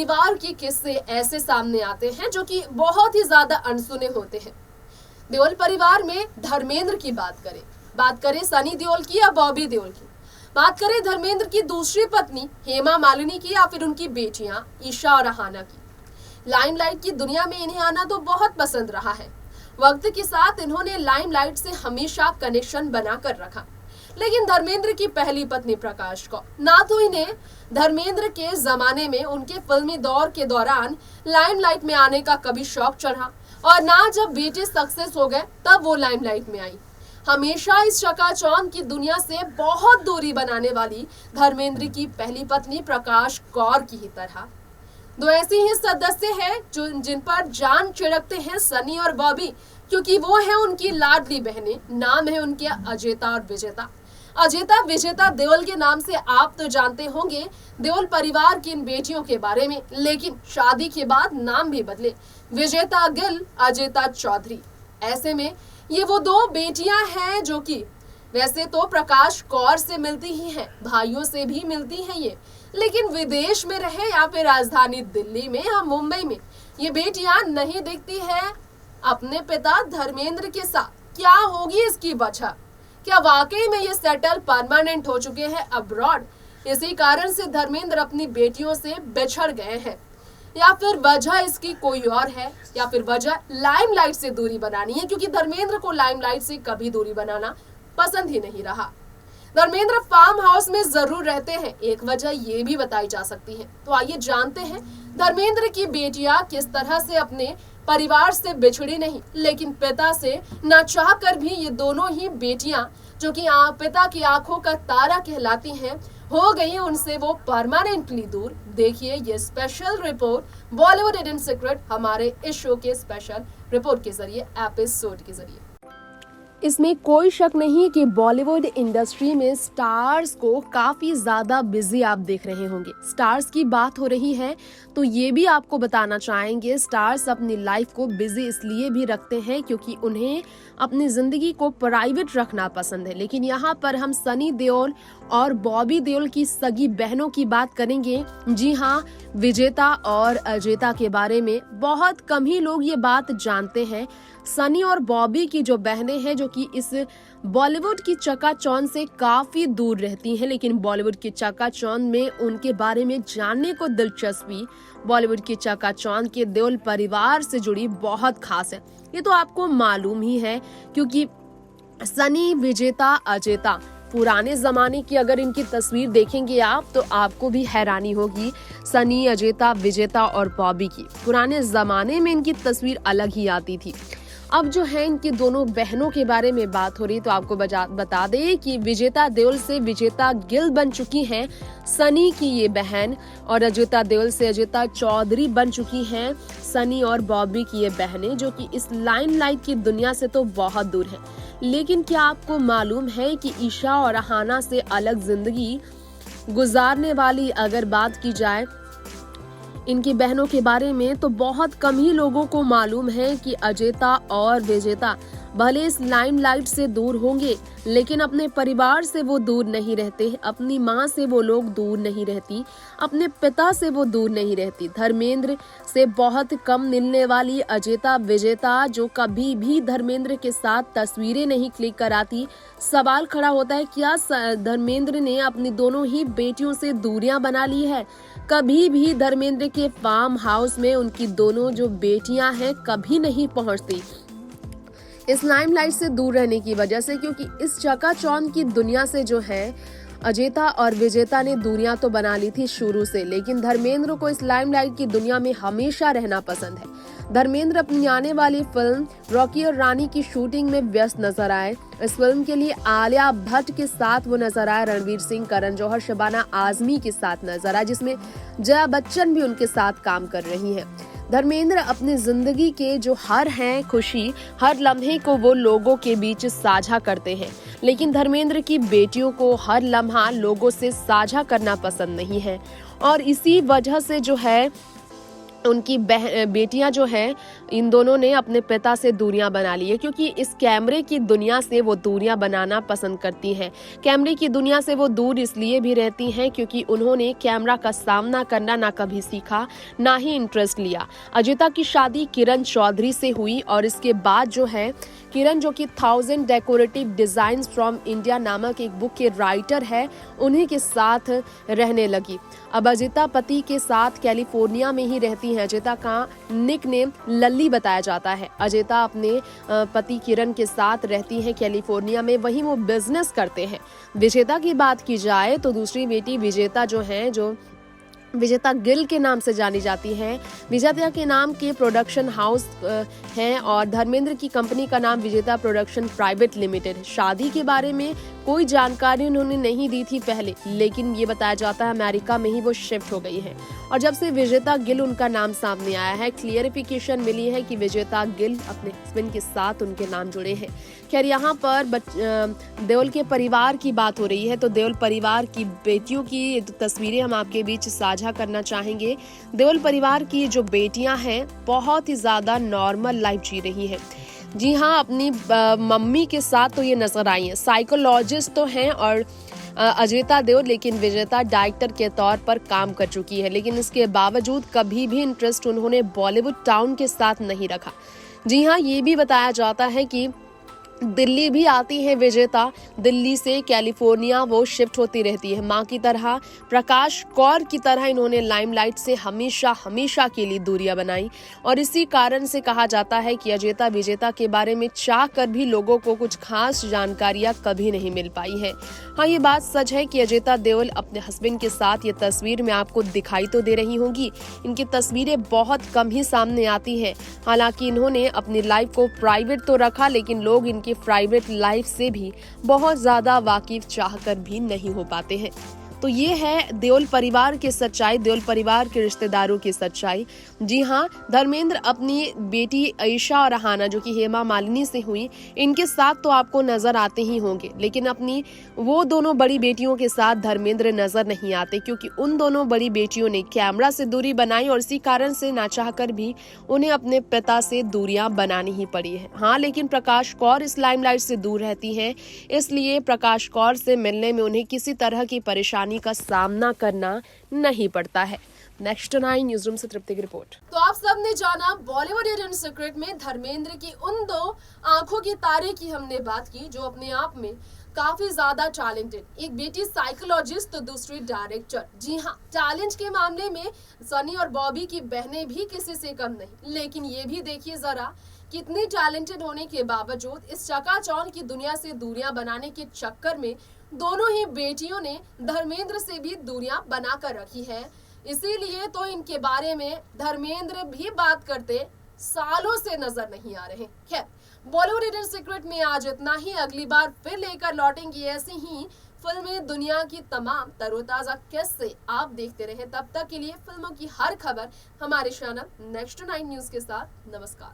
परिवार के किस्से ऐसे सामने आते हैं जो कि बहुत ही ज्यादा अनसुने होते हैं। देओल परिवार में धर्मेंद्र की बात करें सनी देओल की या बॉबी देओल की, बात करें धर्मेंद्र की दूसरी पत्नी हेमा मालिनी की या फिर उनकी बेटियां ईशा और अहाना की, लाइमलाइट की दुनिया में इन्हें आना तो बहुत पसंद रहा है। वक्त के साथ इन्होंने लाइमलाइट से हमेशा कनेक्शन बनाकर रखा। लेकिन धर्मेंद्र की पहली पत्नी प्रकाश कौर, ना तो इन्हें धर्मेंद्र के जमाने में उनके फिल्मी दौर के दौरान लाइमलाइट में आने का कभी शौक चढ़ा और ना जब बेटे सक्सेस हो गए तब वो लाइमलाइट में आई। हमेशा इस चकाचौंध की दुनिया से बहुत दूरी बनाने वाली धर्मेंद्र की पहली पत्नी प्रकाश कौर की ही तरह दो ऐसे ही सदस्य हैं जो जिन पर जान छिड़कते हैं सनी और बॉबी, क्योंकि वो है उनकी लाडली बहनें। नाम है उनके अजेता और विजेता। अजेता विजेता देओल के नाम से आप तो जानते होंगे देओल परिवार की इन बेटियों के बारे में, लेकिन शादी के बाद नाम भी बदले, विजेता गिल, अजेता चौधरी। ऐसे में ये वो दो बेटियां हैं जो कि वैसे तो प्रकाश कौर से मिलती ही हैं, भाइयों से भी मिलती हैं ये, लेकिन विदेश में रहे या फिर राजधानी दिल्ली में या मुंबई में ये बेटियां नहीं दिखती है अपने पिता धर्मेंद्र के साथ। क्या होगी इसकी वजह? क्या वाकई में ये सेटल परमानेंट हो चुके हैं अब्रॉड? इसी कारण से धर्मेंद्र अपनी बेटियों से बिछड़ गए हैं, या फिर वजह इसकी कोई और है, या फिर वजह लाइमलाइट से दूरी बनानी है, क्योंकि धर्मेंद्र को लाइमलाइट से कभी दूरी बनाना पसंद ही नहीं रहा। धर्मेंद्र फार्म हाउस में जरूर रहते हैं, एक वजह ये भी बताई जा सकती है। तो आइए जानते हैं धर्मेंद्र की बेटियां किस तरह से अपने परिवार से बिछड़ी नहीं, लेकिन पिता से ना चाह कर भी ये दोनों ही बेटियां जो कि पिता की आंखों का तारा कहलाती हैं, हो गई उनसे वो परमानेंटली दूर। देखिए ये special report Bollywood hidden secret हमारे इस शो के स्पेशल रिपोर्ट के जरिए, एपिसोड के जरिए। इसमें कोई शक नहीं कि बॉलीवुड इंडस्ट्री में स्टार्स को काफी ज्यादा बिजी आप देख रहे होंगे। स्टार्स की बात हो रही है तो ये भी आपको बताना चाहेंगे, स्टार्स अपनी लाइफ को बिजी इसलिए भी रखते हैं क्योंकि उन्हें अपनी जिंदगी को प्राइवेट रखना पसंद है। लेकिन यहाँ पर हम सनी देओल और बॉबी देओल की सगी बहनों की बात करेंगे। जी हाँ, विजेता और अजेता के बारे में बहुत कम ही लोग ये बात जानते हैं। सनी और बॉबी की जो बहनें हैं जो कि इस बॉलीवुड की चकाचौंध से काफी दूर रहती हैं, लेकिन बॉलीवुड की चकाचौंध में उनके बारे में जानने को दिलचस्पी बॉलीवुड की चकाचौंध के देओल परिवार से जुड़ी बहुत खास है। ये तो आपको मालूम ही है क्योंकि सनी, विजेता, अजेता, पुराने जमाने की अगर इनकी तस्वीर देखेंगे आप तो आपको भी हैरानी होगी। सनी, अजेता, विजेता और बॉबी की पुराने जमाने में इनकी तस्वीर अलग ही आती थी। अब जो है इनकी दोनों बहनों के बारे में बात हो रही तो आपको बता दे कि विजेता देओल से विजेता गिल बन चुकी हैं सनी की ये बहन, और अजेता देओल से अजेता चौधरी बन चुकी हैं सनी और बॉबी की ये बहनें, जो कि इस लाइमलाइट की दुनिया से तो बहुत दूर है। लेकिन क्या आपको मालूम है कि ईशा और अहाना से अलग जिंदगी गुजारने वाली अगर बात की जाए इनकी बहनों के बारे में तो बहुत कम ही लोगों को मालूम है कि अजेता और विजेता भले इस लाइमलाइट से दूर होंगे लेकिन अपने परिवार से वो दूर नहीं रहते, अपनी माँ से वो लोग दूर नहीं रहती, अपने पिता से वो दूर नहीं रहती। धर्मेंद्र से बहुत कम मिलने वाली अजेता विजेता जो कभी भी धर्मेंद्र के साथ तस्वीरें नहीं क्लिक कराती। सवाल खड़ा होता है क्या धर्मेंद्र ने अपनी दोनों ही बेटियों से दूरियां बना ली है? कभी भी धर्मेंद्र के फार्म हाउस में उनकी दोनों जो बेटियां हैं कभी नहीं पहुंचती इस लाइमलाइट से दूर रहने की वजह से, क्योंकि इस चकाचौंध की दुनिया से जो है अजेता और विजेता ने दूरियां तो बना ली थी शुरू से, लेकिन धर्मेंद्र को इस लाइमलाइट की दुनिया में हमेशा रहना पसंद है। धर्मेंद्र अपनी आने वाली फिल्म रॉकी और रानी की शूटिंग में व्यस्त नजर आए। इस फिल्म के लिए आलिया भट्ट के साथ वो नजर आए, रणवीर सिंह, करण जौहर, शबाना आजमी के साथ नजर आए, जिसमें जया बच्चन भी उनके साथ काम कर रही हैं। धर्मेंद्र अपनी जिंदगी के जो हर हैं खुशी, हर लम्हे को वो लोगों के बीच साझा करते हैं, लेकिन धर्मेंद्र की बेटियों को हर लम्हा लोगों से साझा करना पसंद नहीं है। और इसी वजह से जो है उनकी बेटियां जो हैं, इन दोनों ने अपने पिता से दूरियां बना ली है, क्योंकि इस कैमरे की दुनिया से वो दूरियां बनाना पसंद करती हैं। कैमरे की दुनिया से वो दूर इसलिए भी रहती हैं क्योंकि उन्होंने कैमरा का सामना करना ना कभी सीखा, ना ही इंटरेस्ट लिया। अजिता की शादी किरण चौधरी से हुई और इसके बाद जो है किरण, जो कि 1000 डेकोरेटिव डिजाइन्स फ्रॉम इंडिया नामक एक बुक के राइटर है, उन्हीं के साथ रहने लगी। अब अजिता पति के साथ कैलिफोर्निया में ही रहती हैं। अजिता का निक नेम लल्ली बताया जाता है। अजिता अपने पति किरण के साथ रहती हैं कैलिफोर्निया में, वहीं वो बिजनेस करते हैं। विजेता की बात की जाए तो दूसरी बेटी विजेता जो है, जो विजेता गिल के नाम से जानी जाती है। विजेता के नाम के प्रोडक्शन हाउस हैं और धर्मेंद्र की कंपनी का नाम विजेता प्रोडक्शन प्राइवेट लिमिटेड है। शादी के बारे में कोई जानकारी उन्होंने नहीं दी थी पहले, लेकिन ये बताया जाता है अमेरिका में ही वो शिफ्ट हो गई है। और जब से विजेता गिल उनका नाम सामने आया है, क्लियरिफिकेशन मिली है कि विजेता गिल अपने हस्बैंड के साथ उनके नाम जुड़े हैं। खैर, यहाँ पर देओल के परिवार की बात हो रही है, तो देओल परिवार की बेटियों की तस्वीरें हम आपके बीच साझा करना चाहेंगे। देओल परिवार की जो बेटियां हैं, बहुत ही ज्यादा नॉर्मल लाइफ जी रही हैं। जी हाँ, अपनी मम्मी के साथ तो ये नजर आई हैं। साइकोलॉजिस्ट तो हैं और अजिता देओल, लेकिन विजेता डायरेक्टर के तौर पर काम कर चुकी है, लेकिन इसके बावजूद कभी भी इंटरेस्ट उन्होंने बॉलीवुड टाउन के साथ नहीं रखा। जी हाँ, ये भी बताया जाता है कि दिल्ली भी आती है विजेता, दिल्ली से कैलिफोर्निया वो शिफ्ट होती रहती है। माँ की तरह, प्रकाश कौर की तरह इन्होंने लाइमलाइट से हमेशा के लिए दूरियां बनाई और इसी कारण से कहा जाता है कि अजिता विजेता के बारे में चाह कर भी लोगों को कुछ खास जानकारियां कभी नहीं मिल पाई है। हाँ, ये बात सच है कि अजिता देओल अपने हस्बैंड के साथ ये तस्वीर में आपको दिखाई तो दे रही होंगी। इनकी तस्वीरें बहुत कम ही सामने आती है। हालांकि इन्होंने अपनी लाइफ को प्राइवेट तो रखा, लेकिन लोग की प्राइवेट लाइफ से भी बहुत ज्यादा वाकिफ चाहकर भी नहीं हो पाते हैं। तो ये है देओल परिवार की सच्चाई, देओल परिवार के रिश्तेदारों की सच्चाई। जी हाँ, धर्मेंद्र अपनी बेटी आयशा और रहाना, जो कि हेमा मालिनी से हुई, इनके साथ तो आपको नजर आते ही होंगे, लेकिन अपनी वो दोनों बड़ी बेटियों के साथ धर्मेंद्र नजर नहीं आते, क्योंकि उन दोनों बड़ी बेटियों ने कैमरा से दूरी बनाई और इसी कारण से ना चाहकर भी उन्हें अपने पिता से दूरियां बनानी ही पड़ी है। हाँ, लेकिन प्रकाश कौर इस लाइमलाइट से दूर रहती हैं, इसलिए प्रकाश कौर से मिलने में उन्हें किसी तरह की परेशानी का सामना करना नहीं पड़ता है। नेक्स्ट 9 न्यूज रूम से तृप्ति की रिपोर्ट। तो आप सब ने जाना बॉलीवुड हिडन सीक्रेट में धर्मेंद्र की उन दो आंखों की तारे की हमने बात की, जो अपने आप में काफी ज्यादा टैलेंटेड, एक बेटी साइकोलॉजिस्ट तो दूसरी डायरेक्टर। जी हाँ, टैलेंट के मामले में सनी और बॉबी की बहनें भी किसी से कम नहीं, लेकिन ये भी देखिए जरा, कितनी टैलेंटेड होने के बावजूद इस चकाचौंध की दुनिया से दूरियां बनाने के चक्कर में दोनों ही बेटियों ने धर्मेंद्र से भी दूरियां बनाकर रखी है। इसीलिए तो इनके बारे में धर्मेंद्र भी बात करते सालों से नजर नहीं आ रहे। खैर, बॉलीवुड हिडन सीक्रेट में आज इतना ही। अगली बार फिर लेकर लौटेंगे ऐसी ही फिल्में, दुनिया की तमाम तरोताजा किस्से आप देखते रहे। तब तक के लिए फिल्मों की हर खबर हमारे चैनल नेक्स्ट 9 न्यूज के साथ। नमस्कार।